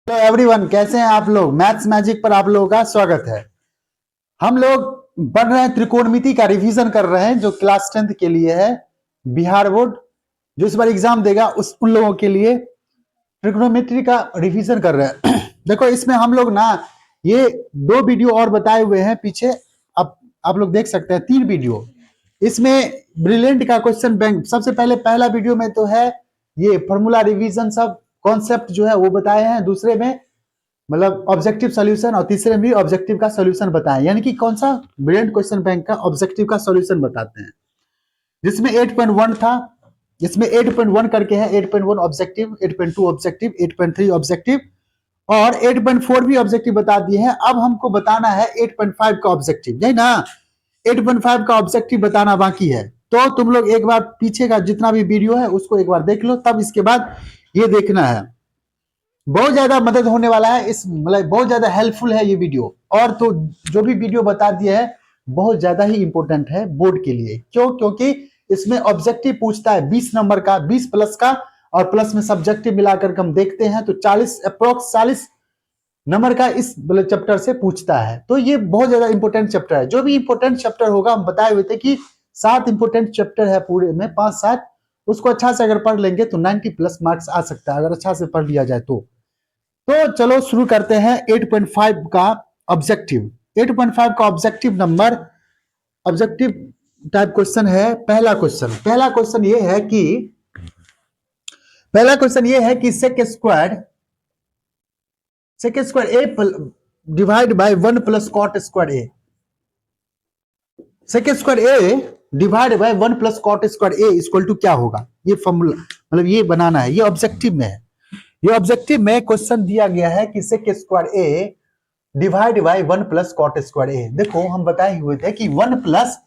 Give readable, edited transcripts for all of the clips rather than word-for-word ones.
Hello everyone, कैसे हैं आप लोग। मैथ्स मैजिक पर आप लोगों का स्वागत है। हम लोग पढ़ रहे हैं त्रिकोणमिति का रिवीजन कर रहे हैं जो क्लास 10th के लिए है। बिहार बोर्ड जो इस बार एग्जाम देगा उन लोगों के लिए त्रिकोणमिति का रिवीजन कर रहे हैं। देखो इसमें हम लोग ना ये 2 वीडियो और बताए हुए हैं पीछे। अब आप लोग देख सकते हैं 3 वीडियो। इसमें ब्रिलियंट का क्वेश्चन बैंक सबसे पहला वीडियो में तो है ये फॉर्मूला रिवीजन, सब कॉन्सेप्ट जो है वो बताए हैं। दूसरे में मतलब ऑब्जेक्टिव सॉल्यूशन, और तीसरे में भी ऑब्जेक्टिव का सॉल्यूशन बताएं, यानी कि कौन सा ब्रिलियंट क्वेश्चन बैंक का ऑब्जेक्टिव का सॉल्यूशन बताते हैं। जिसमें 8.1 था, इसमें 8.1 करके है। 8.1 ऑब्जेक्टिव, 8.2 ऑब्जेक्टिव, 8.3 ऑब्जेक्टिव और 8.4 भी ऑब्जेक्टिव बता दिए हैं। अब हमको बताना है 8.5 का ऑब्जेक्टिव, नहीं ना। 8.5 का ऑब्जेक्टिव बताना बाकी है। तो तुम लोग एक बार पीछे का जितना भी वीडियो है उसको एक बार देख लो, तब इसके बाद ये देखना है। बहुत ज्यादा मदद होने वाला है इस, मतलब बहुत ज्यादा हेल्पफुल है ये वीडियो। और तो जो भी वीडियो बता दिया है बहुत ज्यादा ही इंपॉर्टेंट है बोर्ड के लिए। क्यों? क्योंकि इसमें ऑब्जेक्टिव पूछता है 20 नंबर का, 20 प्लस का, और प्लस में सब्जेक्टिव मिलाकर हम देखते हैं तो 40 अप्रोक्स 40 नंबर का इस चैप्टर से पूछता है। तो ये बहुत ज्यादा इंपॉर्टेंट चैप्टर है। जो भी इंपॉर्टेंट चैप्टर होगा, हम बताए हुए थे कि 7 इंपॉर्टेंट चैप्टर है पूरे में, 5-7, उसको अच्छा से अगर पढ़ लेंगे तो 90 प्लस मार्क्स आ सकता है, अगर अच्छा से पढ़ लिया जाए तो चलो शुरू करते हैं 8.5 का ऑब्जेक्टिव। 8.5 का objective number, objective type question है। पहला क्वेश्चन ये है कि sec square A divide by 1 plus cot square A. Sec square A divide by 1 plus cot square A equal to क्या होगा। ये फॉर्मूला मतलब ये बनाना है, ये ऑब्जेक्टिव में है। ये ऑब्जेक्टिव में क्वेश्चन दिया गया है कि sec square A divide by 1 plus cot square A. देखो हम बताए हुए थे कि 1 प्लस,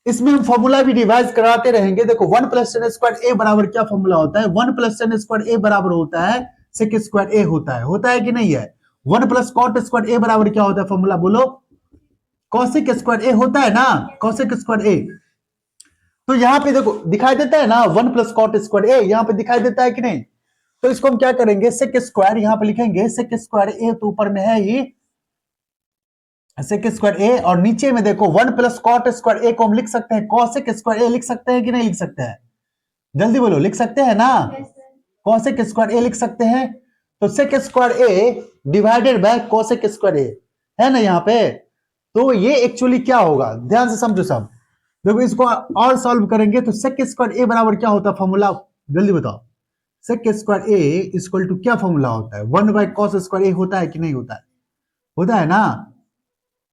इसमें हम फॉर्मूला भी रिवाइज कराते रहेंगे। देखो 1 प्लस टेन स्क्वायर ए बराबर क्या फॉर्मूला होता है। 1 प्लस टेन स्क्वायर ए बराबर होता है सेक स्क्वायर ए होता है कि नहीं है। 1 प्लस कॉट स्क्वायर ए बराबर क्या होता है फॉर्मूला, बोलो। कॉसेक स्क्वायर ए होता है ना, कॉसेक स्क्वायर ए। तो यहाँ पे देखो दिखाई देता है ना 1 प्लस कॉट स्क्वायर ए, यहाँ पे दिखाई देता है कि नहीं। तो इसको हम क्या करेंगे, सेक स्क्वायर यहाँ पे लिखेंगे। सेक स्क्वायर ए तो ऊपर में है ही सेक स्क्वायर ए, और नीचे में देखो 1 प्लस कॉट स्क्वायर ए को हम लिख सकते हैं कॉसेक स्क्वायर ए लिख सकते हैं कि नहीं लिख सकते हैं। जल्दी बोलो, लिख सकते हैं ना। कॉसेक स्क्वायर ए लिख सकते हैं। तो sec square A divided by cosec square A है ना यहाँ पे। तो ये एक्चुअली क्या होगा, ध्यान से समझो सब। देखो इसको और सॉल्व करेंगे तो सेक स्क्वायर ए बराबर क्या होता है फॉर्मूला, जल्दी बताओ। Sec square A equal to क्या फॉर्मूला होता है, 1 बाय कॉस स्क्वायर ए होता है कि नहीं होता है। होता है ना,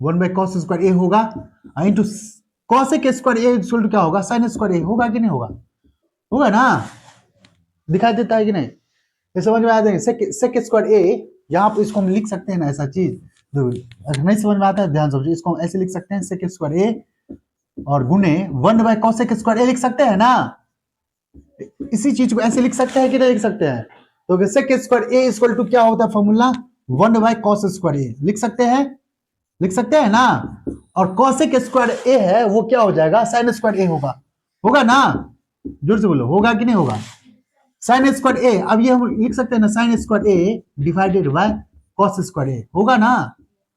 1 बाय कॉस स्क्वायर ए होगा into cosec square A equal to क्या होगा, साइन स्क्वायर ए होगा कि नहीं होगा। होगा ना, दिखाई देता है कि नहीं। ये समझ में आ जाएंगे। सेक स्क्वायर ए, यहाँ पे इसको हम लिख सकते हैं ना ऐसा चीज। अगर नहीं समझ में आता है ध्यान समझिए, इसको हम ऐसे लिख सकते हैं सेक स्क्वायर ए और गुने 1 बाय कॉसेक स्क्वायर ए लिख सकते हैं ना। इसी चीज को ऐसे लिख सकते हैं कि नहीं लिख सकते हैं। तो sec square A equal to क्या होता है formula, 1 by cos square A लिख सकते हैं, लिख सकते हैं ना। और कॉसेक स्क्वायर ए है वो क्या हो जाएगा, साइन स्क्वायर ए होगा। होगा ना, जोर से बोलो, होगा कि नहीं होगा। साइन स्क्वायर ए, अब ये हम लिख सकते हैं ना, sine square A divided by cos square A होगा ना।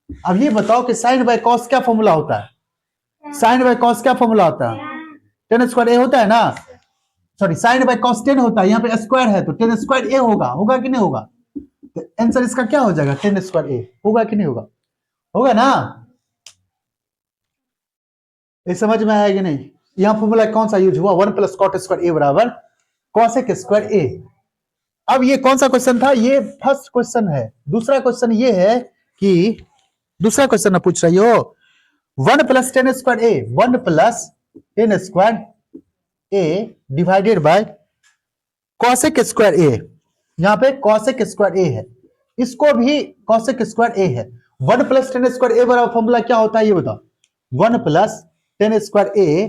अब ये बताओ कि साइन बाय कॉस क्या फॉर्मूला होता है। साइन बाय कॉस क्या फॉर्मूला होता है, टेन स्क्वायर ए होता है ना। सॉरी, साइन बाय कॉस 10 होता है, यहाँ पे स्क्वायर है तो 10 स्क्वायर ए होगा। होगा कि नहीं होगा। तो आंसर इसका क्या हो जाएगा, 10 स्क्वायर ए। होगा कि नहीं होगा, होगा ना। ये समझ में आया कि नहीं। यहां फॉर्मूला कौन सा यूज हुआ, 1 प्लस कॉट स्क्वायर ए बराबर कॉसेक स्क्वायर ए। अब ये कौन सा क्वेश्चन था, ये फर्स्ट क्वेश्चन है। दूसरा क्वेश्चन ये है कि, दूसरा क्वेश्चन ना पूछ रही हो, 1 plus tan square A, 1 plus tan square A divided by cosec square A. यहां पे कॉसेक स्क्वायर ए है, इसको भी कॉसेक स्क्वायर ए है। 1 प्लस टेन स्क्वायर ए बराबर फॉर्मूला क्या होता है ये बताओ। 1 प्लस टेन स्क्वायर ए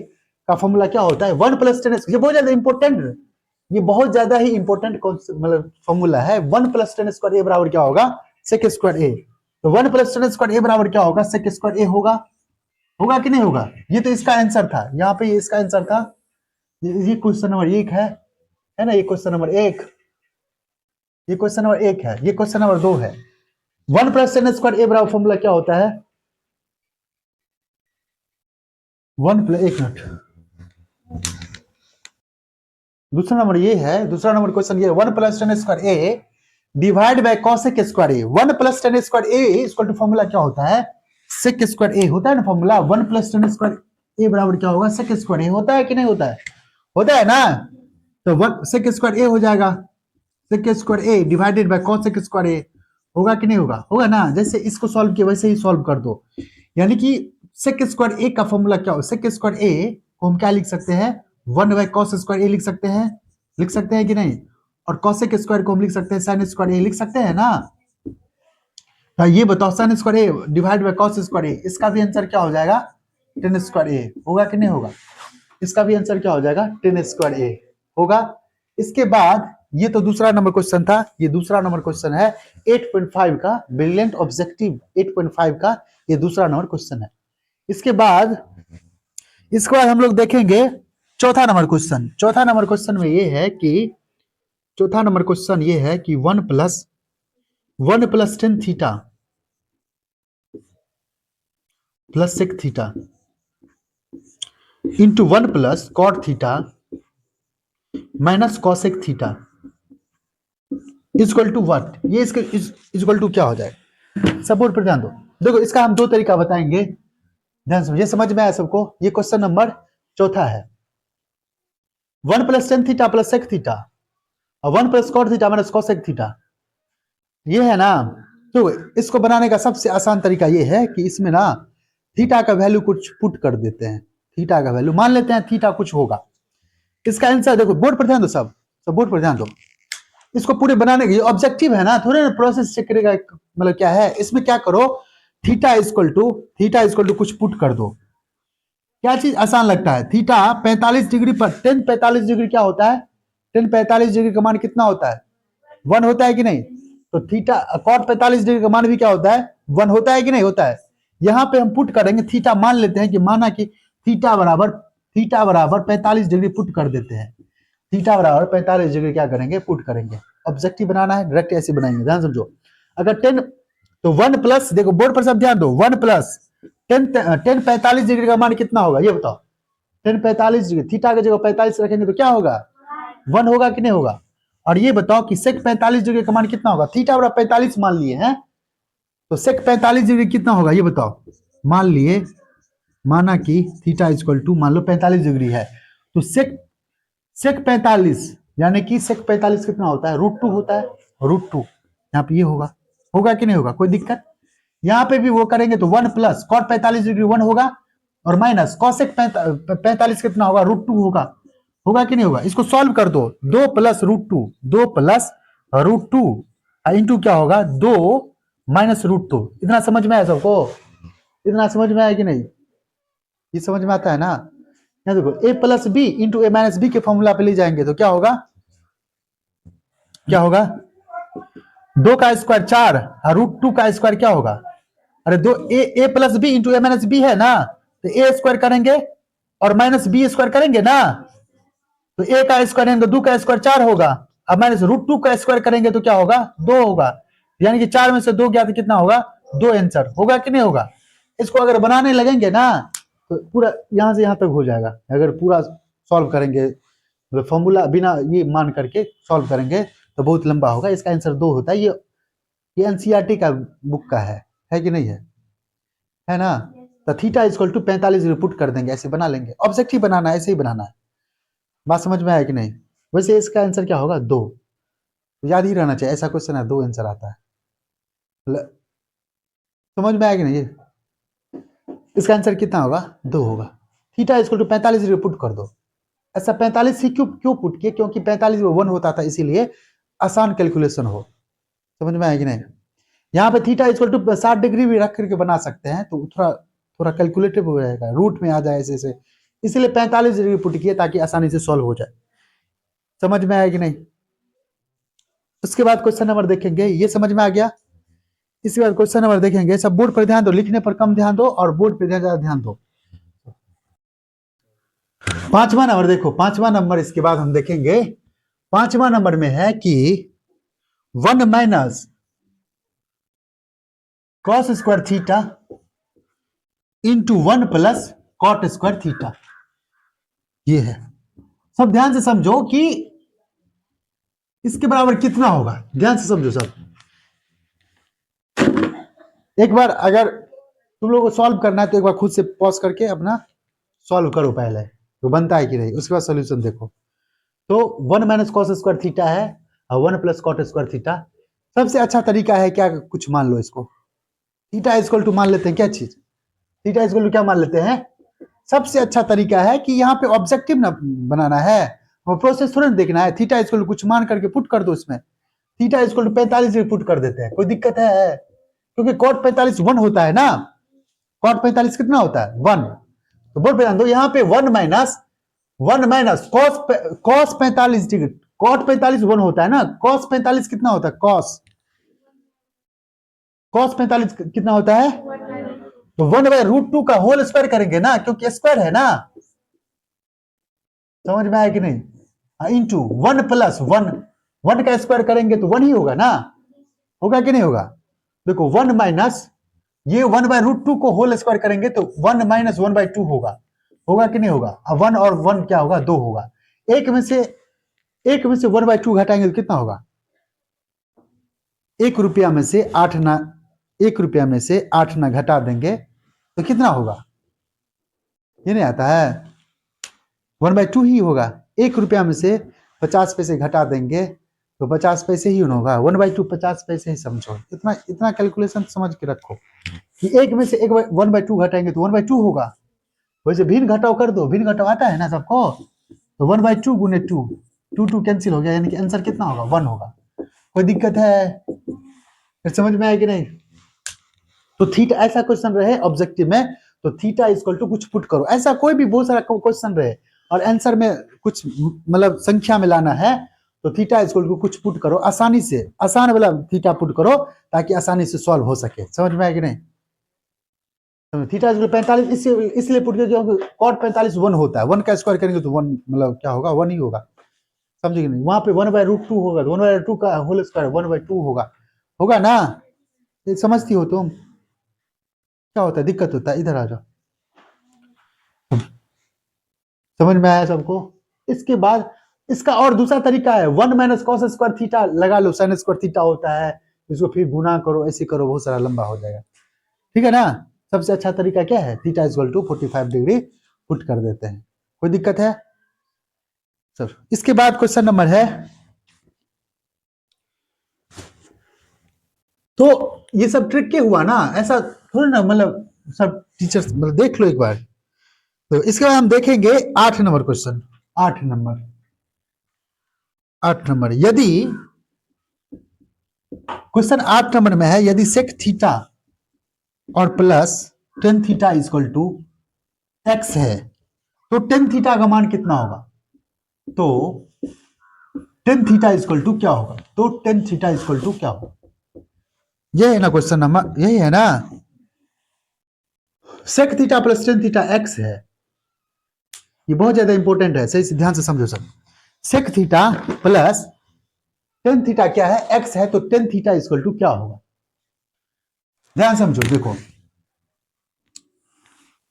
का फॉर्मूला क्या होता है, 1 प्लस टेन। ये बहुत ज्यादा इंपॉर्टेंट, ये बहुत ज्यादा ही इंपॉर्टेंट मतलब फॉर्मूला है। 1 प्लस टेन स्क्वायर ए बराबर क्या होगा, सेक स्क्वायर ए। तो 1 प्लस टेन स्क्वायर ए बराबर क्या होगा, सेक स्क्वायर ए होगा। होगा कि नहीं होगा। ये तो इसका आंसर था, यहाँ पे इसका आंसर था। ये क्वेश्चन नंबर 1 है ना, ये क्वेश्चन नंबर 1। ये क्वेश्चन नंबर 1 है। ये क्वेश्चन नंबर 2 है। 1 प्लस टेन स्क्वायर ए बराबर फॉर्मूला क्या होता है? 1 प्लस, एक मिनट, दूसरा नंबर ये है, दूसरा नंबर क्वेश्चन ये 1 plus tan square A divide by cosec square A. 1 plus tan square A equal to formula क्या होता है? सेक स्क्वायर ए होता है ना formula. 1 plus tan square A बराबर क्या होगा? सेक स्क्वायर ए होता है कि नहीं होता है? होता है ना। तो 1 सेक स्क्वायर ए हो जाएगा, sec square A divided by cosec square A, होगा कि नहीं होगा? होगा ना। जैसे इसको सॉल्व किया वैसे ही सॉल्व कर दो। यानी कि सेक स्क्वायर ए का फॉर्मूला क्या हो? सेक स्क्वायर ए को हम क्या लिख सकते हैं? 1 बाय कॉस स्क्वायर ए लिख सकते हैं, लिख सकते हैं कि नहीं? और कॉसेक स्क्वायर को हम लिख सकते हैं साइन स्क्वायर ए, लिख सकते हैं ना। तो ये बताओ, sine square A divide by cos square A, इसका भी आंसर क्या हो जाएगा? टेन स्क्वायर ए, होगा कि नहीं होगा? इसका भी आंसर क्या हो जाएगा? टेन स्क्वायर ए होगा। इसके बाद ये तो दूसरा नंबर क्वेश्चन था, ये दूसरा नंबर क्वेश्चन है 8.5 का, ब्रिलियंट ऑब्जेक्टिव 8.5 का ये दूसरा नंबर क्वेश्चन है। इसके बाद हम लोग देखेंगे चौथा नंबर क्वेश्चन। चौथा नंबर क्वेश्चन में ये है कि, चौथा नंबर क्वेश्चन ये है कि 1 plus tan theta plus sec theta into 1 plus cot theta minus cosec theta equal to what? ये इसके इक्वल टू क्या हो जाएगा? सपोर्ट पर ध्यान दो। देखो इसका हम दो तरीका बताएंगे, ध्यान से, ये समझ में आया सबको? ये क्वेश्चन नंबर चौथा है। 1 plus tan theta plus sec theta और 1 plus cot theta minus cosec theta, ये है ना। तो इसको बनाने का सबसे आसान तरीका ये है कि इसमें ना थीटा का वैल्यू कुछ पुट कर देते हैं। थीटा का वैल्यू मान लेते हैं, थीटा कुछ होगा। इसका आंसर देखो, बोर्ड पर ध्यान दो, सब बोर्ड पर ध्यान दो। इसको पूरे बनाने के ऑब्जेक्टिव है ना, थोड़े ना प्रोसेस चेक करेगा, मतलब क्या है इसमें, क्या करो, थीटा इक्वल टू कुछ पुट कर दो। क्या चीज आसान लगता है? थीटा 45 डिग्री पर, टेन 45 डिग्री क्या होता है? टेन 45 डिग्री का मान कितना होता है? 1 होता है कि नहीं? तो थीटा कॉट 45 डिग्री का मान भी क्या होता है? 1 होता है कि नहीं होता है? यहाँ पे हम पुट करेंगे थीटा, मान लेते हैं कि माना कि थीटा बराबर 45 डिग्री पुट कर देते हैं। थीटा बराबर 45 डिग्री क्या करेंगे? पुट करेंगे। ऑब्जेक्टिव बनाना है, डायरेक्ट ऐसे बनाएंगे, ध्यान समझो। अगर 10, तो 1 प्लस, देखो बोर्ड पर सब ध्यान दो, 1 प्लस 10 45 डिग्री का मान कितना होगा ये बताओ? 10 45 डिग्री, थीटा की जगह 45 रखेंगे तो क्या होगा? 1 होगा कि नहीं होगा? और ये बताओ कि सेक 45 डिग्री का मान कितना होगा? थीटा बराबर 45 मान लिए हैं, तो सेक 45 डिग्री कितना होगा ये बताओ? मान लिए, माना कि थीटा इक्वल टू मान लो 45 डिग्री है, तो सेक 45 यानी कि सेक 45 कितना होता है? √2 होता है, √2। यहाँ पे ये होगा कि नहीं होगा? कोई दिक्कत? यहाँ पे भी वो करेंगे तो 1 प्लस कॉट 45 डिग्री 1 होगा, और माइनस कॉसेक 45 कितना होगा? √2 होगा कि नहीं होगा? इसको सॉल्व कर दो, 2 प्लस √2, 2 प्लस √2 इंटू क्या होगा? 2 माइनस √2। इतना समझ में आया सबको? इतना समझ में आया कि नहीं? ये समझ में आता है ना? यहाँ देखो, a plus B into A minus B के फॉर्मूला पे ले जाएंगे तो क्या होगा? 2 का स्क्वायर 4 और √2 का स्क्वायर क्या होगा? अरे दो ए plus B into A minus B है ना, तो ए स्क्वायर करेंगे और माइनस बी स्क्वायर करेंगे ना, तो ए का स्क्वायर करेंगे तो 2 का स्क्वायर 4 होगा, अब माइनस √2 का स्क्वायर करेंगे तो क्या होगा? 2 होगा। यानी कि 4 में से 2 गया तो कितना होगा? 2 आंसर होगा कि नहीं होगा? इसको अगर बनाने लगेंगे ना तो पूरा यहां से यहां तक हो जाएगा। अगर पूरा सॉल्व करेंगे, मतलब फॉर्मूला बिना ये मान करके सॉल्व करेंगे तो बहुत लंबा होगा। इसका आंसर 2 होता है। ये एनसीईआरटी का बुक का है कि नहीं है ना? तो थीटा इक्वल टू 45 रिपोर्ट कर देंगे, ऐसे बना लेंगे। ऑब्जेक्टिव बनाना है, ऐसे ही बनाना है। बात समझ में आया कि नहीं? वैसे इसका आंसर क्या होगा? 2। याद ही रहना चाहिए, ऐसा क्वेश्चन है 2 आंसर आता है। समझ में आया कि नहीं? इसका आंसर कितना होगा? 2 होगा। थीटा इक्वल टू 45 रिपोर्ट कर दो। ऐसा 45 ही क्यों पुट किए? क्योंकि 45 में 1 होता था, इसीलिए आसान कैलकुलेशन हो। समझ में आया कि नहीं? यहाँ पे थीटा इक्वल टू 60 डिग्री भी रख करके बना सकते हैं, तो थोड़ा कैलकुलेटिव हो जाएगा, रूट में आ जाए ऐसे, इसीलिए 45 डिग्री पुट किए ताकि आसानी से सॉल्व हो जाए। समझ में आया कि नहीं? उसके बाद क्वेश्चन नंबर देखेंगे, ये समझ में आ गया। इसके बाद क्वेश्चन नंबर देखेंगे। सब बोर्ड पर ध्यान दो, लिखने पर कम ध्यान दो और बोर्ड पर ज्यादा ध्यान दो। 5वां नंबर देखो, 5वां नंबर इसके बाद हम देखेंगे। 5वां नंबर में है कि 1 minus cos square theta into 1 plus cot square theta. ये है, सब ध्यान से समझो कि इसके बराबर कितना होगा, ध्यान से समझो सब। एक बार अगर तुम लोगों को सॉल्व करना है तो एक बार खुद से पॉज करके अपना सॉल्व करो पहले, तो बनता है कि नहीं, उसके बाद सॉल्यूशन देखो। तो 1 माइनस कॉस स्क्वायर थीटा है और 1 प्लस कॉट स्क्वायर थीटा। सबसे अच्छा तरीका है क्या, कुछ मान लो इसको, थीटा इक्वल टू मान लेते हैं, क्या चीज, थीटा इक्वल टू क्या मान लेते हैं। सबसे अच्छा तरीका है कि यहाँ पे ऑब्जेक्टिव ना बनाना है, वो प्रोसेस थोड़ा देखना है। थीटा इक्वल टू कुछ मान करके पुट कर दो इसमें, थीटा इक्वल टू 45 पुट कर देते हैं, कोई दिक्कत है, क्योंकि कॉट 45 1 होता है ना, कॉट 45 कितना होता है 1। तो बोल पे दो यहाँ पे 1 माइनस कॉस 45 डिग्री, कॉट 45 1 होता है ना, कॉस 45 कितना होता है, कॉस 45 कितना होता है, तो 1/√2 का होल स्क्वायर करेंगे ना, क्योंकि स्क्वायर है ना, समझ में आया कि नहीं, इंटू 1 प्लस 1 का स्क्वायर करेंगे तो 1 ही होगा ना, होगा कि नहीं होगा। देखो 1 माइनस ये 1/√2 को होल स्क्वायर करेंगे तो 1 माइनस 1/2 होगा, होगा कि नहीं होगा। अब 1 और 1 क्या होगा, 2 होगा। एक में से 1/2 घटाएंगे तो कितना होगा, 1 रुपया में से 8 ना, 1 रुपया में से 8 ना घटा देंगे तो कितना होगा, ये नहीं आता है, 1/2 ही होगा। 1 रुपया में से 50 पैसे घटा देंगे तो 50 पैसे ही होगा, 1/2 50 पैसे ही, समझो इतना इतना कैलकुलेशन समझ के रखो कि एक में से 1/2 घटाएंगे तो 1/2 होगा। वैसे भिन्न घटाव कर दो, भिन्न घटाव आता है ना सबको, तो 1/2 गुने 2, 2 कैंसिल हो गया, यानी कि आंसर कितना होगा, 1 होगा। कोई दिक्कत है, फिर समझ में आया कि नहीं। तो थीटा, ऐसा क्वेश्चन रहे ऑब्जेक्टिव में तो थीटा इक्वल टू कुछ पुट करो, ऐसा कोई भी बहुत सारा क्वेश्चन रहे और आंसर में कुछ मतलब संख्या में लाना है तो थीटा इक्वल टू कुछ पुट करो, आसानी से, आसान वाला थीटा पुट करो ताकि आसानी से सॉल्व हो सके, समझ में आया कि नहीं। तो थीटा इक्वल 45 इसलिए पुट किया जो कॉट 45 1 होता है, 1 का स्क्वायर करेंगे तो 1 मतलब क्या होगा, 1 ही होगा, समझे कि नहीं। वहां पे 1/√2 होगा, 1/2 का होल स्क्वायर 1/2 होगा, होगा ना, ये समझती हो तुम, क्या होता है, दिक्कत होता है, इधर आ जाओ, समझ में आया सबको। इसके बाद इसका और दूसरा तरीका है, 1 माइनस कॉस स्क्वायर थीटा लगा लो, साइन स्क्वायर थीटा होता है, इसको फिर गुना करो, ऐसे करो, बहुत सारा लंबा हो जाएगा, ठीक है ना। सबसे अच्छा तरीका क्या है, theta equal to 45 degree put कर देते हैं, कोई दिक्कत है सर। इसके बाद क्वेश्चन नंबर है, तो ये सब ट्रिक के हुआ ना, ऐसा थोड़ा ना, मतलब सब टीचर्स मतलब देख लो एक बार। तो इसके बाद हम देखेंगे 8 नंबर क्वेश्चन, 8 नंबर यदि क्वेश्चन 8 नंबर में है, यदि सेक थीटा और plus tan theta equal to X है तो टेन थीटा का मान कितना होगा, तो टेन थीटा इक्वल टू क्या होगा, तो टेन थीटा इक्वल टू क्या होगा, ये है ना क्वेश्चन नंबर, यही है ना। Sec theta plus tan theta X है, ये बहुत ज्यादा इंपॉर्टेंट है, सही से ध्यान से समझो सब। Sec theta plus tan theta क्या है, एक्स है, तो टेन थीटा इक्वल टू क्या होगा, ध्यान समझो। देखो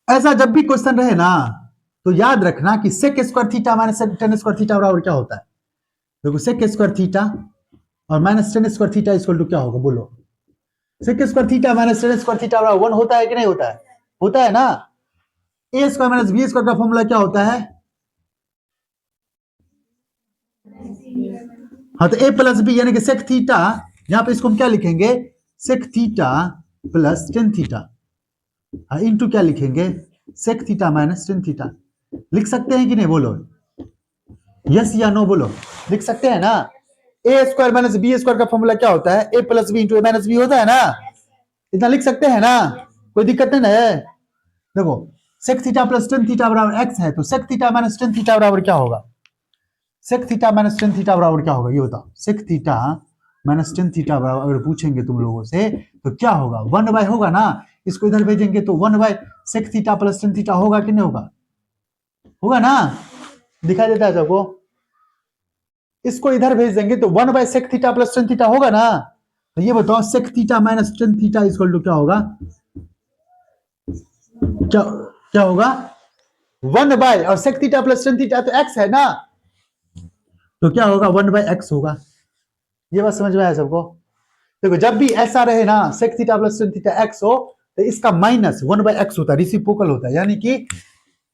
ऐसा जब भी क्वेश्चन रहे ना तो याद रखना कि sec square theta minus tan square theta बराबर क्या होता है। देखो सेक स्क्वायर थीटा और minus tan square theta equal to क्या होगा, बोलो। Sec square theta minus tan square theta बराबर 1 होता है कि नहीं होता है, होता है ना। ए स्क्वायर माइनस बी स्क्वायर का फॉर्मूला क्या होता है, हाँ, तो ए प्लस बी यानी कि सेक थीटा, यहां पे इसको हम क्या लिखेंगे, sec theta plus tan theta, into क्या लिखेंगे, sec theta minus tan theta. लिख सकते हैं कि नहीं, बोलो यस या नो, बोलो लिख सकते हैं ना। ए स्क्वायर माइनस बी स्क्वायर का फॉर्मूला क्या होता है, ए plus B into A minus B होता है ना, इतना लिख सकते हैं ना, कोई दिक्कत नहीं है। देखो sec theta plus tan theta बराबर एक्स है, तो sec theta minus tan theta बराबर क्या होगा, sec theta minus tan theta बराबर क्या होगा, ये बताओ। Sec theta minus tan theta बराबर अगर पूछेंगे तुम लोगों से तो क्या होगा, 1/, होगा ना, इसको इधर भेजेंगे तो 1/, sec theta plus tan theta होगा कि नहीं होगा, होगा ना, दिखाई देता है सबको। इसको इधर भेज देंगे तो 1/sec theta plus tan theta होगा ना। तो ये बताओ sec theta minus tan theta equal to क्या होगा, क्या क्या होगा 1 और sec theta plus tan theta तो x है ना, तो क्या होगा 1/x होगा। ये बात समझ में आया सबको। देखो जब भी ऐसा रहे ना sec theta plus tan theta x हो तो इसका माइनस 1/x होता है, रिसिप्रोकल होता है। यानी कि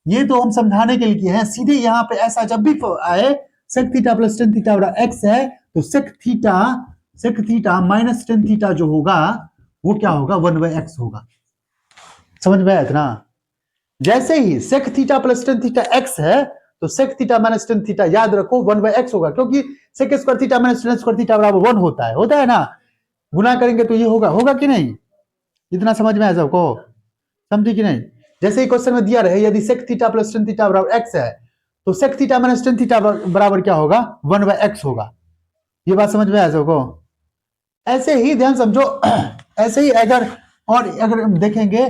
ये तो हम समझाने के लिए किए हैं, सीधे यहाँ पे ऐसा जब भी आए sec theta plus tan theta बराबर x है तो sec theta minus tan theta जो होगा वो क्या होगा 1/x होगा। समझ में आया इतना। जैसे ही sec theta plus tan theta x है तो sec theta minus tan theta याद रखो 1/x होगा, क्योंकि sec square theta minus tan square theta बराबर 1 होता है ना। गुना करेंगे तो ये होगा कि नहीं, इतना समझ में आया सबको, समझे कि नहीं। जैसे ही क्वेश्चन में दिया रहे यदि sec theta plus tan theta बराबर x है तो sec theta minus tan theta बराबर क्या होगा 1/x होगा। ये बात समझ में आया सबको। ऐसे ही ध्यान समझो ऐसे ही अगर हम देखेंगे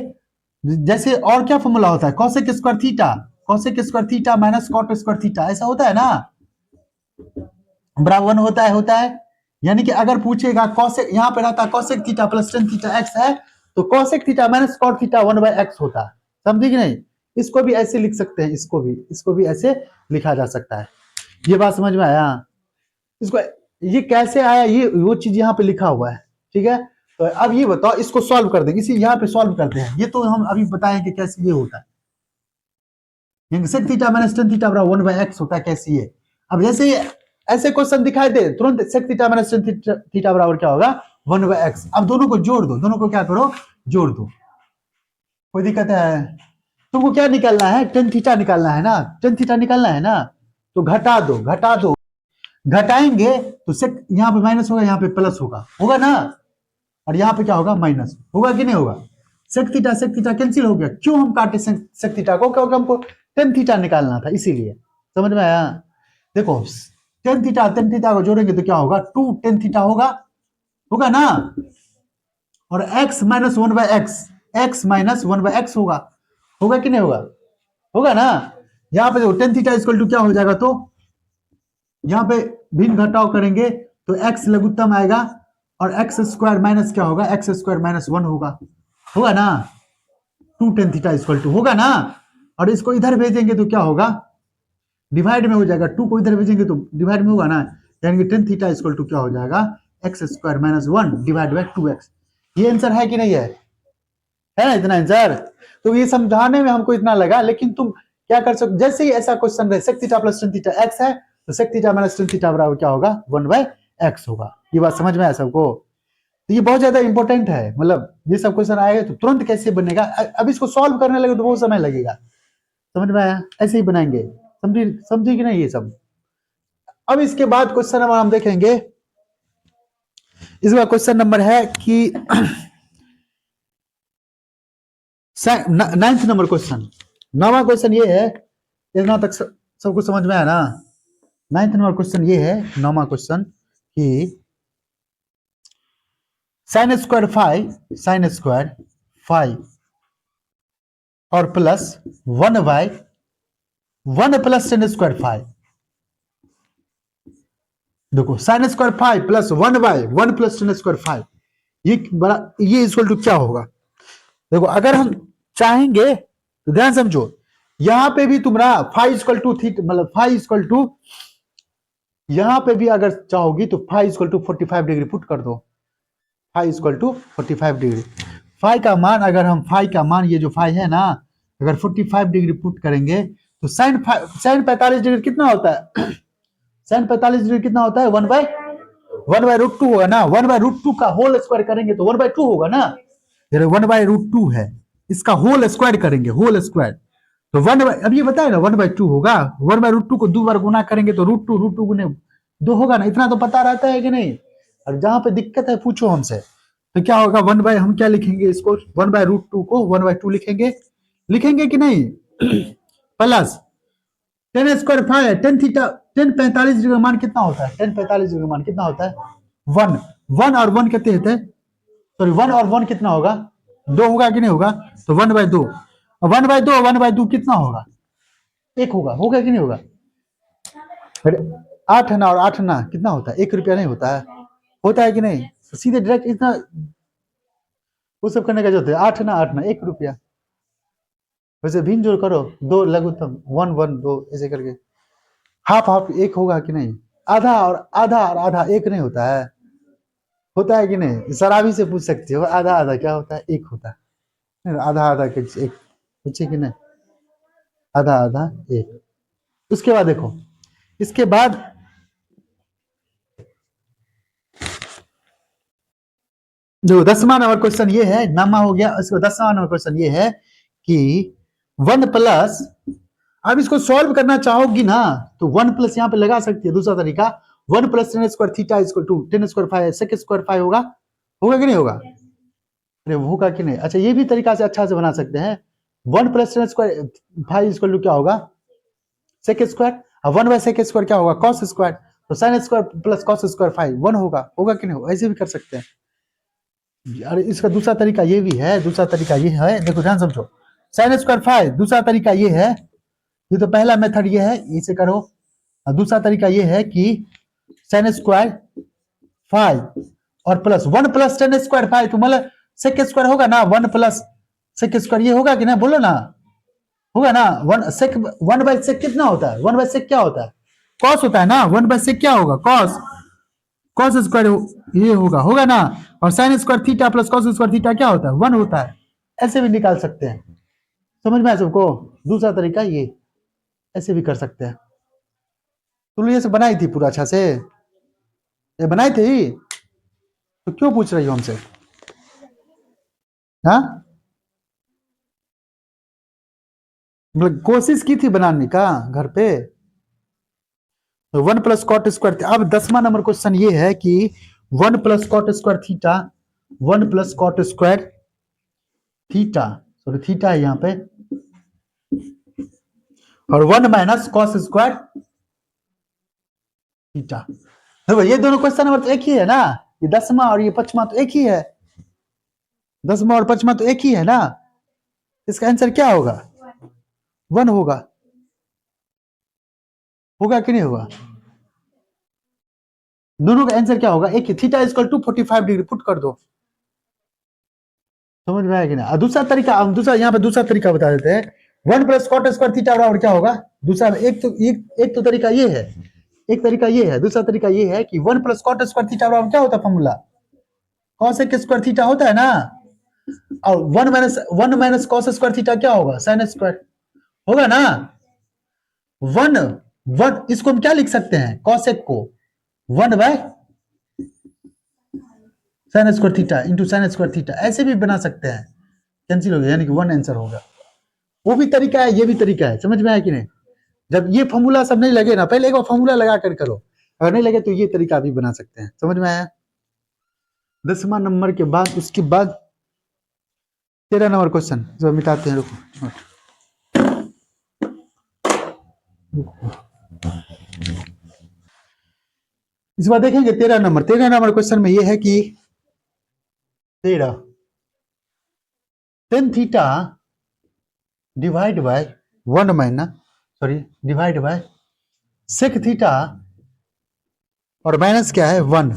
जैसे और क्या फॉर्मूला होता है cosec square theta minus cot square theta, ऐसा होता है ना, बराबर 1 होता है। यानी कि अगर पूछेगा cosec, यहाँ पे रहता cosec theta plus tan theta x है तो cosec theta minus cot theta 1/x होता है। समझे कि नहीं। इसको भी ऐसे लिख सकते हैं, इसको भी ऐसे लिखा जा सकता है। ये बात समझ में आया। इसको ये कैसे आया, ये वो चीज यहाँ पे लिखा हुआ है, ठीक है। तो अब ये बताओ इसको सॉल्व कर देंगे, इसी यहाँ पे सॉल्व करते हैं। ये तो हम अभी बताएं कि कैसे ये होता है, sec theta minus tan theta बराबर 1/x होता है, कैसे ये। अब जैसे ऐसे क्वेश्चन दिखाई दे तुरंत sec theta minus tan theta बराबर क्या होगा 1/x। अब दोनों को जोड़ दो, दोनों को क्या करो जोड़ दो, कोई दिक्कत है। तुमको क्या निकालना है tan थीटा निकालना है ना, tan थीटा निकालना है ना, तो घटा दो घटाएंगे तो sec यहाँ पे माइनस होगा, यहाँ पे प्लस होगा ना, और यहाँ पे क्या होगा माइनस होगा कि नहीं होगा। sec थीटा कैंसिल हो गया। क्यों हम काटे sec थीटा को, क्योंकि हमको tan थीटा निकालना था, इसीलिए। समझ में आया। देखो tan थीटा को जोड़ेंगे तो क्या होगा 2 tan थीटा होगा ना, और x माइनस 1/x होगा कि नहीं होगा ना। यहाँ पे देखो tan थीटा इक्वल टू क्या हो जाएगा, तो यहाँ पे भिन्न घटाव करेंगे तो x लघुत्तम आएगा और x स्क्वायर माइनस क्या होगा x स्क्वायर माइनस 1 होगा ना, 2 tan थीटा इक्वल टू होगा ना। और इसको इधर भेजेंगे तो क्या होगा डिवाइड में हो जाएगा, 2 को इधर भेजेंगे तो डिवाइड में होगा ना, यानी कि tan थीटा इक्वल टू क्या हो जाएगा x square minus 1 divide by 2x। ये आंसर है कि नहीं है ना इतना आंसर। तो ये समझाने में हमको इतना लगा, लेकिन तुम क्या कर सकते, जैसे ही ऐसा क्वेश्चन रहे sec theta plus tan theta x है तो sec theta minus tan theta बराबर क्या होगा 1/x होगा। ये बात समझ में आया सबको। तो ये बहुत ज्यादा इंपॉर्टेंट है, मतलब ये सब क्वेश्चन आएगा तो तुरंत कैसे बनेगा, अब इसको सॉल्व करने लगे तो बहुत समय लगेगा। समझ में आया, ऐसे ही बनाएंगे, समझे कि नहीं ये सब। अब इसके बाद क्वेश्चन नंबर हम देखेंगे, इसका क्वेश्चन नंबर है कि 9th नंबर क्वेश्चन। 9वां क्वेश्चन ये है, इतना तक सबको समझ में आया ना। 9th नंबर क्वेश्चन ये है, 9वां क्वेश्चन कि sin स्क्वायर 5 और प्लस 1/1 प्लस tan स्क्वायर 5। देखो sin square 5 plus 1/1 plus tan square 5, ये इक्वल टू क्या होगा। देखो अगर हम चाहेंगे तो ध्यान समझो, यहां पे भी तुम्हारा फाइव इक्वल टू थीटा, मतलब फाइव इक्वल टू, यहां पे भी अगर चाहोगी तो five equal to 45 degree put कर दो, five equal to 45 degree. Five का मान, अगर हम फाइव का मान, ये जो फाइव है ना, अगर 45 डिग्री पुट करेंगे तो साइन 45 डिग्री कितना होता है साइन 45 डिग्री कितना होता है 1/√2 होगा ना। 1/√2 का होल स्क्वायर करेंगे तो 1/2 होगा ना। 1/√2 है, इसका होल स्क्वायर करेंगे, होल स्क्वायर तो 1, अब ये बताए ना 1/2 होगा। 1/√2 को 2 बार गुना करेंगे तो √2 गुने 2 होगा ना, इतना तो पता रहता है कि नहीं। और जहां पे दिक्कत है पूछो हमसे, तो क्या होगा हम क्या लिखेंगे इसको 1/√2 को 1/2 लिखेंगे कि नहीं प्लस tan स्क्वायर 5 है, tan थीटा, tan 45 डिग्री का मान कितना होता है, tan 45 डिग्री का मान कितना होता है 1 और 1 कितने होते हैं, सॉरी 1 और 1 कितना होगा 2 होगा कि नहीं होगा, तो 1/2 1/2 कितना होगा 1 होगा कि नहीं होगा। 8 आना और 8 आना कितना होता है? 1 रुपया नहीं होता है? होता है कि नहीं? तो सीधे डायरेक्ट इतना वो सब करने का जरूरत है? 8 आना 1 रुपया। वैसे भिन्न जोड़ करो, 2 लघुत्तम 1 1 2 ऐसे करके हाफ हाफ 1 होगा कि नहीं? आधा और आधा 1 नहीं होता है? होता है कि नहीं? शराबी से पूछ सकते हो आधा आधा क्या होता है? 1 होता है। आधा आधा के 1 पूछे कि नहीं? आधा आधा 1। उसके बाद देखो, इसके बाद जो 10वां नंबर क्वेश्चन ये है, नामा हो गया। इसको 10वां नंबर क्वेश्चन ये है कि 1 प्लस, अब इसको सॉल्व करना चाहोगी ना तो 1 प्लस यहाँ पे लगा सकती है। दूसरा तरीका 1 plus tan square theta equal to tan square 5 sec square 5 होगा। होगा कि नहीं होगा? अरे होगा कि नहीं? अच्छा ये भी तरीका से अच्छा से बना सकते हैं। 1 plus tan square 5 equal to क्या होगा? Sec square. और 1 बाय सेक स्क्वायर क्या होगा? Cos square. तो sine square plus cos square 5 1 होगा। होगा कि नहीं होगा? ऐसे भी कर सकते हैं। अरे इसका दूसरा तरीका ये भी है। दूसरा तरीका ये है, देखो ध्यान समझो। साइन स्क्वायर 5 दूसरा तरीका ये है, ये तो पहला मेथड ये है, इसे करो। और दूसरा तरीका ये है कि साइन स्क्वायर 5 और प्लस 1 प्लस टेन स्क्वायर 5 तो मतलब सेक स्क्वायर होगा ना। 1 प्लस सेक स्क्वायर ये होगा कि ना? बोलो ना, होगा ना? 1 बाय सेक कितना होता है? 1 बाय सेक क्या होता है? कॉस होता है ना। 1 बाय सेक क्या होगा? कॉस। कॉस स्क्वायर ये होगा, होगा ना। और sign square theta plus cos square theta क्या होता है? 1 होता है। ऐसे भी निकाल सकते हैं। समझ में आया सबको? दूसरा तरीका ये, ऐसे भी कर सकते हैं। तुम ये सब बनाई थी पूरा अच्छा से? ये बनाई थी तो क्यों पूछ रही हो हमसे? हाँ, मतलब कोशिश की थी बनाने का घर पे। तो 1 प्लस कॉट स्क्वायर। अब 10वां नंबर क्वेश्चन ये है कि 1 plus cot square theta, 1 plus cot square theta, sorry theta है यहाँ पे, और 1 माइनस कॉस स्क्वायर थीटा। देखो ये दोनों क्वेश्चन नंबर तो एक ही है ना। ये 10वां और ये 5वां तो एक ही है। 10वां और 5वां तो एक ही है ना। इसका आंसर क्या होगा? 1 होगा। होगा कि नहीं होगा? दोनों का आंसर क्या होगा? एक ही। Theta equal to 45 degree put कर दो। समझ में आएगी ना? दूसरा तरीका, हम दूसरा यहाँ पे दूसरा तरीका बता देते हैं। 1 प्लस कॉट स्क्वायर थीटा बराबर क्या होगा? दूसरा एक तो तरीका ये है, एक तरीका ये है। दूसरा तरीका ये है कि 1 प्लस कॉट स्क्वायर थीटा बराबर क्या होता है? फॉर्मूला कॉसेक स्क्वायर थीटा होता है ना। और 1 माइनस कॉस स्क्वायर थीटा क्या होगा? Sine square. होगा ना। 1 1 इसको हम क्या लिख सकते हैं? कॉसेक को 1 by sine square theta into sine square theta, ऐसे भी बना सकते हैं। कैंसिल हो गया, यानी कि 1 आंसर होगा। वो भी तरीका है, ये भी तरीका है। समझ में आया कि नहीं? जब ये फॉर्मूला सब नहीं लगे ना, पहले एक बार फॉर्मूला लगा कर करो। अगर नहीं लगे तो ये तरीका भी बना सकते हैं। समझ में आया? 10वां नंबर के बाद उसके बाद 13 नंबर क्वेश्चन जो मिटाते हैं। रुको इस बार देखेंगे 13 नंबर क्वेश्चन में ये है कि 13 tan theta divide by 1 minus, sorry divide by sec theta और माइनस क्या है? 1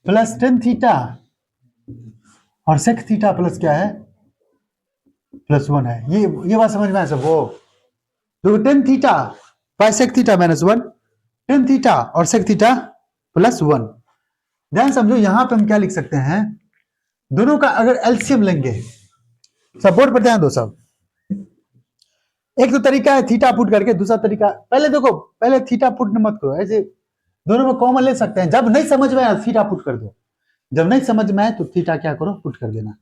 प्लस टेन थीटा और सेक थीटा प्लस क्या है? प्लस 1 है। ये बात समझ में आया सबको? तो tan theta by sec theta minus 1, tan theta और सेक थीटा प्लस 1। ध्यान समझो, यहां पे हम क्या लिख सकते हैं? दोनों का अगर एलसीएम लेंगे, सब बोर्ड पर ध्यान दो सब। एक तो तरीका है थीटा पुट करके, दूसरा तरीका, पहले देखो, पहले थीटा पुट मत करो, ऐसे दोनों में कॉमन ले सकते हैं। जब नहीं समझ में आए थीटा पुट कर दो, जब नहीं समझ में आए तो थीटा क्या करो? पुट कर देना।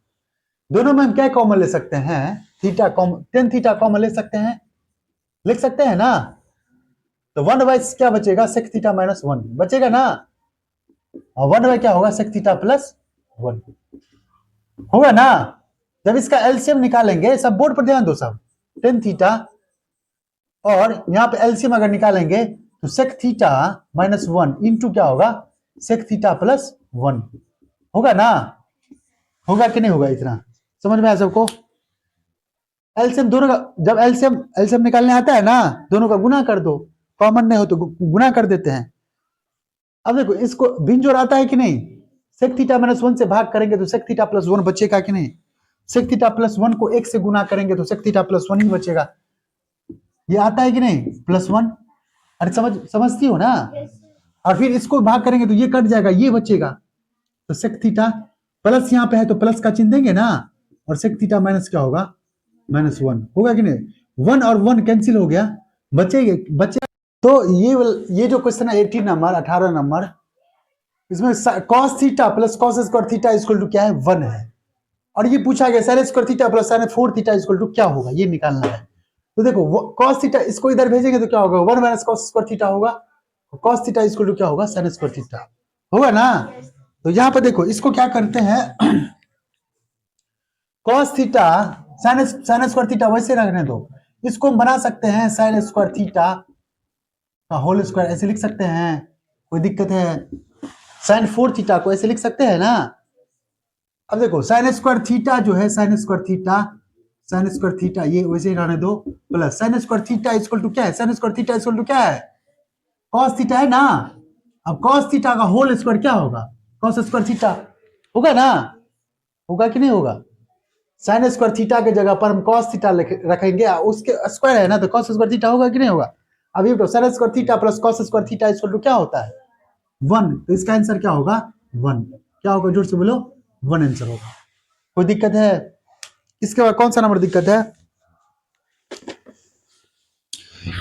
दोनों में हम क्या कॉमन ले सकते हैं? Theta common, tan theta common ले सकते हैं, लिख सकते हैं ना। तो 1 बाय क्या बचेगा? सेक थीटा माइनस 1 बचेगा ना। और 1 बाय क्या होगा? सेक थीटा प्लस 1 होगा ना। जब इसका एलसीएम निकालेंगे, सब बोर्ड पर ध्यान दो सब, टेन थीटा और यहाँ पे एलसीएम अगर निकालेंगे तो सेक थीटा माइनस 1 इंटू क्या होगा? सेक थीटा प्लस 1 होगा ना। होगा कि नहीं होगा? इतना समझ में आया सबको? एलसीएम दोनों का, जब एलसीएम निकालने आता है ना, दोनों का गुना कर दो। कॉमन नहीं हो तो गुना कर देते हैं। अब देखो इसको भिन्न जोड़ आता है कि नहीं, सेक थीटा माइनस 1 से भाग करेंगे तो सेक थीटा प्लस 1 बचेगा कि नहीं, सेक थीटा प्लस 1 को 1 से गुना करेंगे तो सेक थीटा प्लस 1 ही बचेगा, ये आता है कि नहीं प्लस 1। अरे समझती हो ना, और फिर इसको भाग करेंगे तो ये कट जाएगा, ये बचेगा, तो सेक थीटा प्लस यहाँ पे है तो प्लस का चिन्ह देंगे ना, और सेक थीटा माइनस क्या होगा, माइनस 1 होगा कि नहीं, 1 और 1 कैंसिल हो गया, बचे। तो ये जो क्वेश्चन है 18 नंबर 18 नंबर, इसमें cos theta plus cos square theta equal to क्या है 1 है, और ये पूछा गया sin square theta plus sin 4 theta equal to क्या होगा, ये निकालना है। तो देखो cos थीटा इसको इधर भेजेंगे तो क्या होगा 1 माइनस cos स्क्वायर थीटा होगा, cos थीटा इक्वल टू क्या होगा sin स्क्वायर थीटा होगा ना। तो यहाँ पर देखो इसको क्या करते हैं cos theta sin square theta वैसे रखने दो, इसको हम बना सकते हैं sin स्क्वायर थीटा का होल स्क्वायर, ऐसे लिख सकते हैं, कोई दिक्कत है, sin 4 थीटा को ऐसे लिख सकते हैं ना। अब देखो sin स्क्वायर थीटा जो है sin स्क्वायर थीटा ये वैसे ही रहने दो, plus sin square theta equal to क्या है, sin square theta equal to क्या है cos थीटा है ना। अब cos थीटा का होल स्क्वायर क्या होगा, cos स्क्वायर थीटा होगा ना, होगा कि नहीं होगा, sin स्क्वायर थीटा के जगह पर हम cos थीटा रखेंगे, उसके स्क्वायर है ना तो cos स्क्वायर थीटा होगा कि नहीं होगा। अब ये तो sin square theta plus cos square theta equal to क्या होता है 1, तो इसका आंसर क्या होगा 1, क्या होगा जोर से बोलो 1 आंसर होगा। कोई दिक्कत है, इसके बाद कौन सा नंबर दिक्कत है,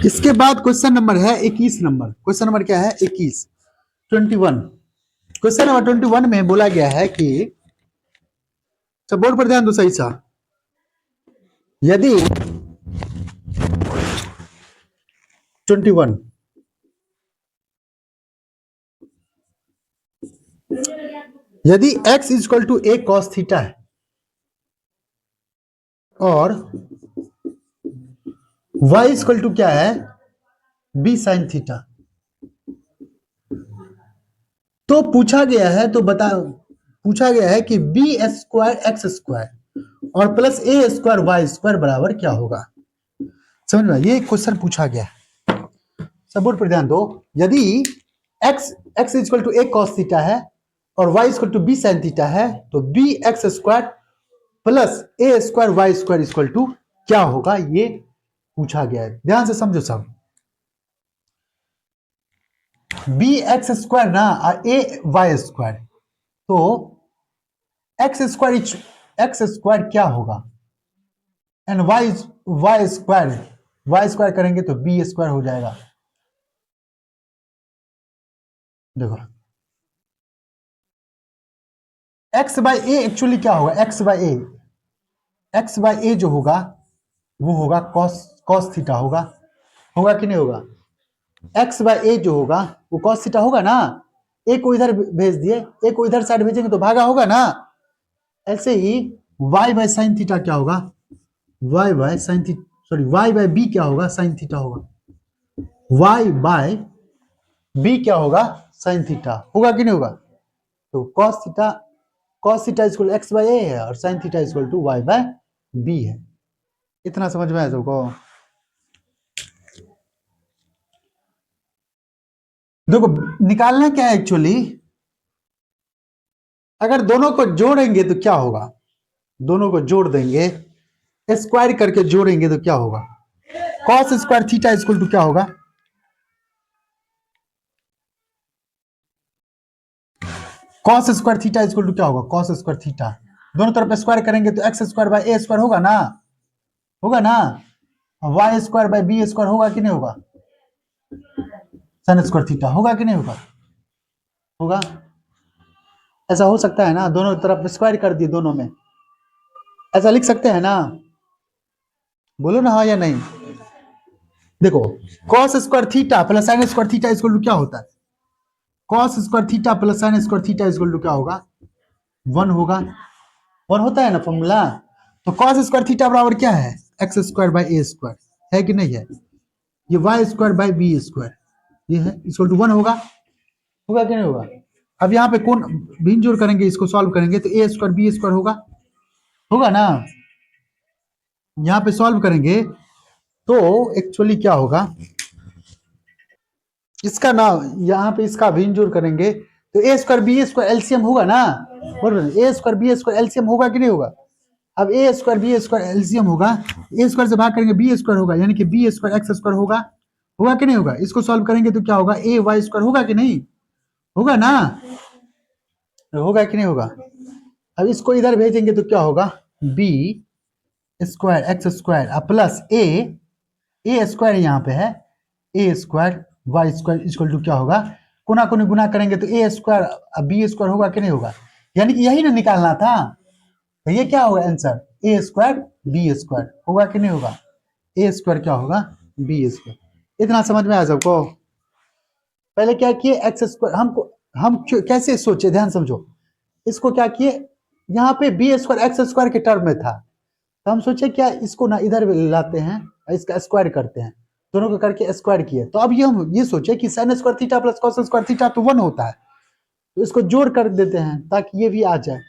इसके बाद क्वेश्चन नंबर है 21 नंबर, क्वेश्चन नंबर क्या है 21 21, क्वेश्चन नंबर 21 में बोला गया है कि सब बोर्ड पर ध्यान दो सही सा, यदि 21 यदि x equal to a cos theta है और y इक्वल टू क्या है b sin थीटा, तो पूछा गया है, तो पूछा गया है कि b स्क्वायर एक्स स्क्वायर और plus a square Y square बराबर क्या होगा। समझ में, ये क्वेश्चन पूछा गया है, सब बोर्ड पर ध्यान दो, यदि x equal to a cos theta है और y equal to b sin theta है तो b X square plus a square Y square equal to क्या होगा, ये पूछा गया है, ध्यान से समझो सब। b एक्स स्क्वायर ना और a वाई स्क्वायर, तो एक्स स्क्वायर क्या होगा एंड वाई स्क्वायर करेंगे तो बी स्क्वायर हो जाएगा। देखो एक्स बाई ए एक्चुअली क्या होगा, एक्स बाई ए जो होगा वो होगा कॉस थीटा होगा कि नहीं होगा, एक्स बाई ए जो होगा वो कॉस थीटा होगा ना, ए को इधर भेज दिए, ए को इधर साइड भेजेंगे तो भागा होगा ना। ऐसे ही वाई बाई साइन थीटा क्या होगा, वाई बाय बी क्या होगा साइन थीटा होगा, वाई बाय बी क्या होगा साइन थीटा होगा कि नहीं होगा। तो cos theta equal X by A है और sine theta equal to Y by B है। इतना समझ में आया सबको। देखो निकालना क्या है एक्चुअली, अगर दोनों को जोड़ेंगे तो क्या होगा, दोनों को जोड़ देंगे स्क्वायर करके जोड़ेंगे तो क्या होगा, cos square theta equal to क्या होगा, cos square theta equal to क्या होगा, कॉस स्क्वायर थीटा दोनों तरफ स्क्वायर करेंगे तो X square by A square होगा ना, Y square by B square होगा कि नहीं होगा, साइन स्क्वायर थीटा होगा कि नहीं होगा, ऐसा हो सकता है ना, दोनों तरफ स्क्वायर कर दिए दोनों में, ऐसा लिख सकते हैं ना, बोलो ना हाँ या नहीं। देखो cos square theta plus sine square theta equal to क्या होता है, cos square theta plus sine square theta equal to क्या होगा 1 होगा, 1 होता है ना फॉर्मूला। तो कॉस स्क्वायर थीटा बराबर क्या है X square by A square है कि नहीं है, ये Y square by B square ये है इक्वल टू 1 होगा कि नहीं होगा। अब यहाँ पे कौन भिन्न जोड़ करेंगे, इसको सॉल्व करेंगे तो ए स्क्वायर बी स्क्वायर होगा ना, यहाँ पे सॉल्व करेंगे तो एक्चुअली क्या होगा, इसका ना यहाँ पे इसका भिन्न जोड़ करेंगे तो ए स्क्वायर बी स्क्वायर एलसीएम होगा ना, बोल रहे ए स्क्वायर बी स्क्वायर एलसीएम होगा कि नहीं होगा। अब ए स्क्वायर बी स्क्वायर एलसीएम होगा, ए स्क्वायर से भाग करेंगे बी स्क्वायर होगा, यानी कि बी स्क्वायर एक्स स्क्वायर होगा, होगा कि नहीं होगा। इसको सॉल्व करेंगे तो क्या होगा, ए वाई स्क्वायर होगा कि नहीं होगा ना, होगा कि नहीं होगा। अब इसको इधर भेजेंगे तो क्या होगा, B square X square plus A square यहाँ पे है, A square Y square equal to क्या होगा, कोना कोनी गुना करेंगे तो ए स्क्वायर बी स्क्वायर होगा कि नहीं होगा, यानी कि यही ना निकालना था। तो ये क्या होगा आंसर, ए स्क्वायर बी स्क्वायर होगा कि नहीं होगा, ए स्क्वायर क्या होगा बी स्क्वायर। इतना समझ में आया सबको। पहले क्या किए, एक्स स्क्वायर हम कैसे सोचे, ध्यान समझो। इसको क्या किए, यहाँ पे बी स्क्वायर एक्स स्क्वायर के टर्म में था, तो हम सोचे क्या इसको ना इधर लाते हैं, इसका स्क्वायर करते हैं, दोनों को करके स्क्वायर किए। तो अब हम ये सोचे कि sign square theta plus cos square theta तो 1 होता है, तो इसको जोड़ कर देते हैं ताकि ये भी आ जाए,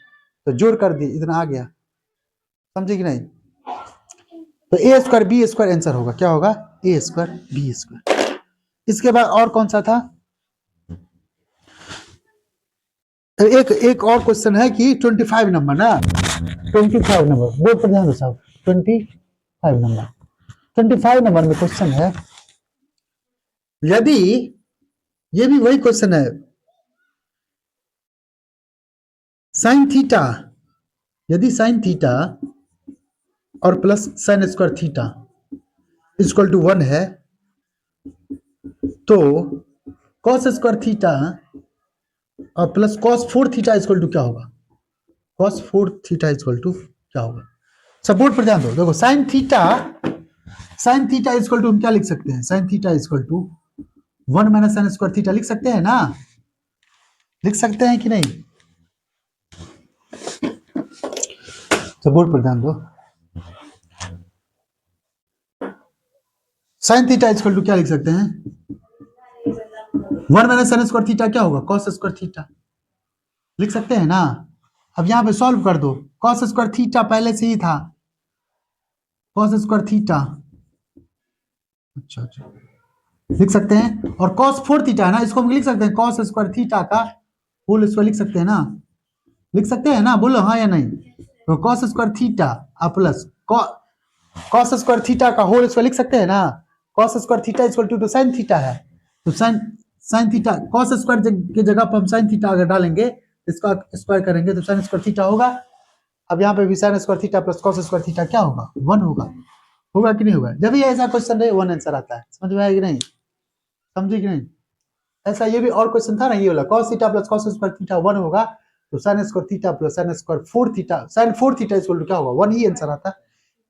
तो जोड़ कर दिए, इतना आ गया, समझे कि नहीं। तो ए स्क्वायर बी स्क्वायर आंसर होगा, क्या होगा ए स्क्वायर बी स्क्वायर। इसके बाद और कौन सा था, एक और क्वेश्चन है कि 25 नंबर ना, 25 नंबर बोर्ड पर ध्यान दो साहब, 25 नंबर, 25 नंबर में क्वेश्चन है, यदि ये भी वही क्वेश्चन है, साइन थीटा, यदि साइन थीटा और plus sine square theta equal to 1 है, तो कॉस स्क्वायर थीटा और plus cos 4 theta equal to क्या होगा, कॉस 4 थीटा इक्वल टू क्या होगा। सपोर्ट पर ध्यान दो, देखो साइन थीटा इक्वल टू हम क्या लिख सकते हैं, sine theta equal to 1 minus sine square theta लिख सकते हैं ना, लिख सकते हैं कि नहीं। सपोर्ट पर ध्यान दो, साइन थीटा इक्वल टू क्या लिख सकते हैं, 1 माइनस साइन स्क्वायर थीटा क्या होगा, कॉस स्क्वायर थीटा लिख सकते हैं ना। अब यहां पे सॉल्व कर दो, कॉस स्क्वायर थीटा पहले से ही था, कॉस स्क्वायर थीटा, अच्छा लिख सकते हैं, और कॉस 4 थीटा है ना, इसको हम लिख सकते हैं कॉस स्क्वायर थीटा का होल स्क्वायर लिख सकते हैं ना, लिख सकते हैं ना, बोलो हाँ या नहीं। तो cos square theta plus cos square theta का होल स्क्वायर लिख सकते हैं ना, cos square theta equal to sine theta है, तो साइन थीटा कॉस स्क्वायर की जगह पर हम साइन थीटा अगर डालेंगे, इसका स्क्वायर करेंगे तो साइन स्क्वायर थीटा होगा। अब यहाँ पे भी sign square theta plus cos square theta क्या होगा, 1 होगा, होगा कि नहीं होगा। जब भी ऐसा क्वेश्चन रहे 1 आंसर आता है, समझ में आया कि नहीं, समझे कि नहीं। ऐसा ये भी और क्वेश्चन था ना, ये वाला cos theta plus cos square theta 1 होगा, तो sin square theta plus sin square 4 theta sin 4 theta equal to क्या होगा, 1 ही आंसर आता है।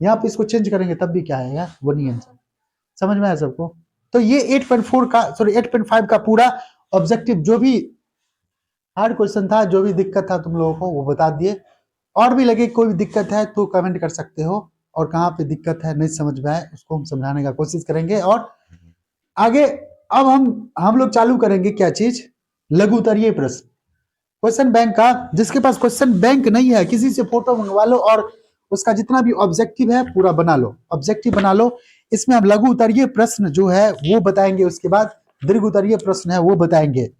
यहाँ पे इसको चेंज करेंगे तब भी क्या आएगा, 1 ही आंसर। समझ में आया सबको। तो ये 8.4 का सॉरी 8.5 का पूरा ऑब्जेक्टिव, जो भी हार्ड क्वेश्चन था, जो भी दिक्कत था तुम लोगों को वो बता दिए। और भी लगे कोई भी दिक्कत है तो कमेंट कर सकते हो, और कहाँ पे दिक्कत है नहीं समझ में आए उसको हम समझाने का कोशिश करेंगे। और आगे अब हम लोग चालू करेंगे क्या चीज, लघु उत्तरीय प्रश्न, क्वेश्चन बैंक का। जिसके पास क्वेश्चन बैंक नहीं है, किसी से फोटो मंगवा लो और उसका जितना भी ऑब्जेक्टिव है पूरा बना लो, ऑब्जेक्टिव बना लो। इसमें हम लघु उत्तरीय प्रश्न जो है वो बताएंगे, उसके बाद दीर्घ उत्तरीय प्रश्न है वो बताएंगे,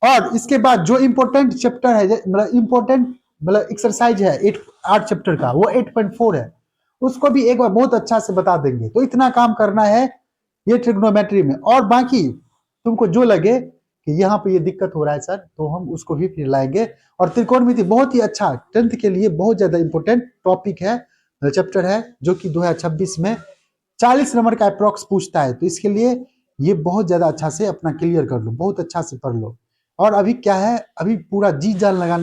और इसके बाद जो इंपॉर्टेंट चैप्टर है, मतलब इंपॉर्टेंट मतलब एक्सरसाइज है 8 चैप्टर का, वो 8.4 है, उसको भी एक बार बहुत अच्छा से बता देंगे। तो इतना काम करना है ये ट्रिग्नोमेट्री में। और बाकी तुमको जो लगे कि यहाँ पे ये दिक्कत हो रहा है सर, तो हम उसको भी फिर लाएंगे। और त्रिकोणमिति बहुत ही अच्छा 10th के लिए बहुत ज्यादा इंपॉर्टेंट टॉपिक है, चैप्टर है, जो कि 2026 में 40 नंबर का अप्रॉक्स पूछता है। तो इसके लिए ये बहुत ज्यादा अच्छा से अपना क्लियर कर लो, बहुत अच्छा से पढ़ लो। और अभी क्या है, अभी पूरा जी जान लगा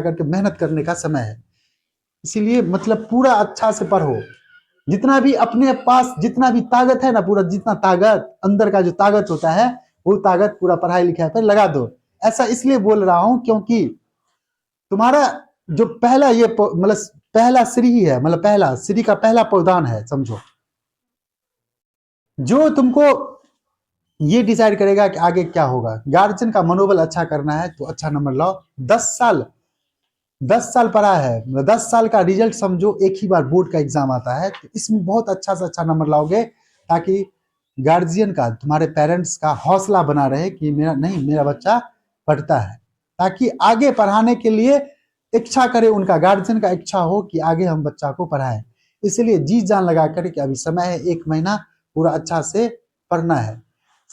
करके मेहनत करने का समय है, इसीलिए मतलब पूरा अच्छा से पढ़ो। जितना भी अपने पास जितना भी ताकत है ना, पूरा जितना ताकत अंदर का जो ताकत होता है, वो ताकत पूरा पढ़ाई लिखाई पर लगा दो। ऐसा इसलिए बोल रहा हूं क्योंकि तुम्हारा जो पहला ये मतलब पहला सीढ़ी है, मतलब पहला सीढ़ी का पहला पौधान है, समझो, जो तुमको ये डिसाइड करेगा कि आगे क्या होगा। गार्जियन का मनोबल अच्छा करना है तो अच्छा नंबर लाओ। 10 साल पढ़ा है, 10 साल का रिजल्ट समझो, एक ही बार बोर्ड का एग्जाम आता है, तो इसमें बहुत अच्छा से अच्छा नंबर लाओगे, ताकि गार्जियन का, तुम्हारे पेरेंट्स का हौसला बना रहे कि मेरा बच्चा पढ़ता है, ताकि आगे पढ़ाने के लिए इच्छा करे, उनका गार्जियन का इच्छा हो कि आगे हम बच्चा को पढ़ाएं। इसलिए जी जान लगा कर कि अभी समय है, 1 महीना पूरा अच्छा से पढ़ना है।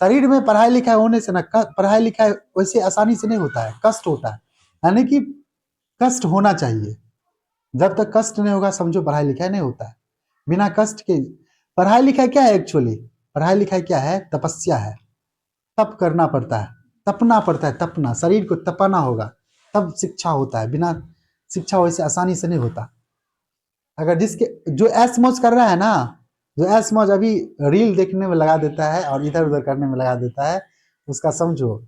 शरीर में पढ़ाई लिखाई होने से ना, पढ़ाई लिखाई वैसे आसानी से नहीं होता है, कष्ट होता है, यानी कि कष्ट होना चाहिए। जब तक कष्ट नहीं होगा समझो पढ़ाई लिखाई नहीं होता है। बिना कष्ट के पढ़ाई लिखाई क्या है? एक्चुअली पढ़ाई लिखाई क्या है? तपस्या है। तप करना पड़ता है, तपना पड़ता है, तपना, शरीर को तपाना होगा तब शिक्षा होता है। बिना शिक्षा वैसे आसानी से नहीं होता। अगर जिसके जो ऐश मौज कर रहा है ना, जो ऐश मौज अभी रील देखने में लगा देता है और इधर उधर करने में लगा देता है, उसका समझो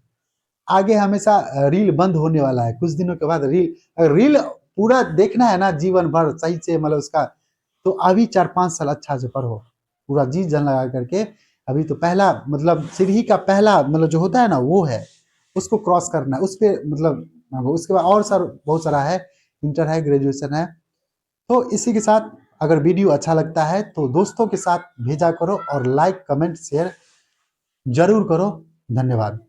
आगे हमेशा रील बंद होने वाला है। कुछ दिनों के बाद रील पूरा देखना है ना जीवन भर सही से, मतलब उसका, तो अभी 4-5 साल अच्छा से पढ़ो, पूरा जी जान लगा करके। अभी तो पहला मतलब सीढ़ी का पहला मतलब जो होता है ना वो है, उसको क्रॉस करना है, उस पर मतलब उसके बाद और सर बहुत सारा है, इंटर है, ग्रेजुएशन है। तो इसी के साथ अगर वीडियो अच्छा लगता है तो दोस्तों के साथ भेजा करो और लाइक कमेंट शेयर जरूर करो। धन्यवाद।